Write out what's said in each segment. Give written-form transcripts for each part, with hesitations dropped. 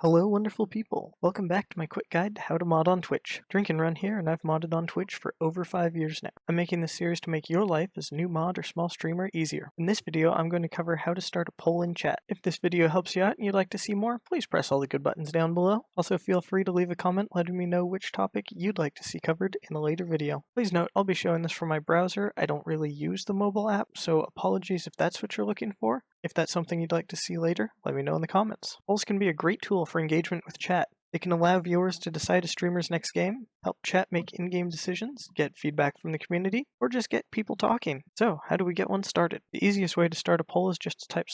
Hello, wonderful people! Welcome back to my quick guide to how to mod on Twitch. Drink and Run here, and I've modded on Twitch for over 5 years now. I'm making this series to make your life as a new mod or small streamer easier. In this video, I'm going to cover how to start a poll in chat. If this video helps you out and you'd like to see more, please press all the good buttons down below. Also, feel free to leave a comment letting me know which topic you'd like to see covered in a later video. Please note, I'll be showing this from my browser. I don't really use the mobile app, so apologies if that's what you're looking for. If that's something you'd like to see later, let me know in the comments. Polls can be a great tool for engagement with chat. They can allow viewers to decide a streamer's next game, help chat make in-game decisions, get feedback from the community, or just get people talking. So, how do we get one started? The easiest way to start a poll is just to type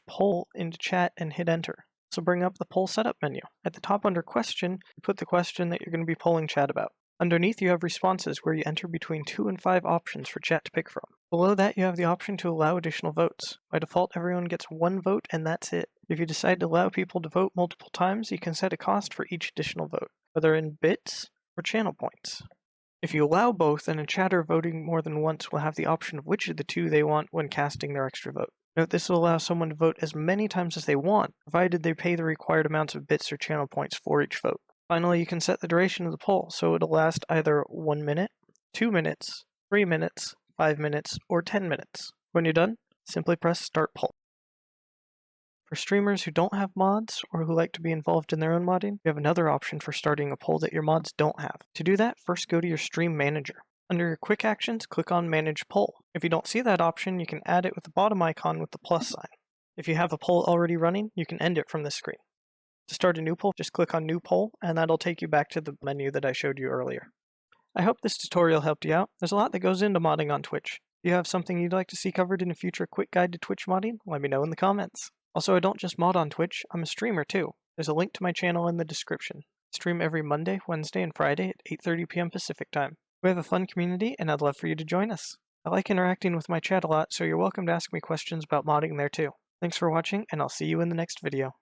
/poll into chat and hit enter. So bring up the poll setup menu. At the top under question, you put the question that you're going to be polling chat about. Underneath you have responses where you enter between 2 and 5 options for chat to pick from. Below that you have the option to allow additional votes. By default everyone gets 1 vote and that's it. If you decide to allow people to vote multiple times, you can set a cost for each additional vote, whether in bits or channel points. If you allow both, then a chatter voting more than once will have the option of which of the two they want when casting their extra vote. Note this will allow someone to vote as many times as they want, provided they pay the required amounts of bits or channel points for each vote. Finally, you can set the duration of the poll, so it'll last either 1 minute, 2 minutes, 3 minutes, 5 minutes, or 10 minutes. When you're done, simply press Start Poll. For streamers who don't have mods, or who like to be involved in their own modding, you have another option for starting a poll that your mods don't have. To do that, first go to your Stream Manager. Under your Quick Actions, click on Manage Poll. If you don't see that option, you can add it with the bottom icon with the plus sign. If you have a poll already running, you can end it from this screen. To start a new poll, just click on New Poll, and that'll take you back to the menu that I showed you earlier. I hope this tutorial helped you out. There's a lot that goes into modding on Twitch. If you have something you'd like to see covered in a future quick guide to Twitch modding, let me know in the comments. Also, I don't just mod on Twitch, I'm a streamer too. There's a link to my channel in the description. I stream every Monday, Wednesday, and Friday at 8:30 p.m. Pacific time. We have a fun community, and I'd love for you to join us. I like interacting with my chat a lot, so you're welcome to ask me questions about modding there too. Thanks for watching, and I'll see you in the next video.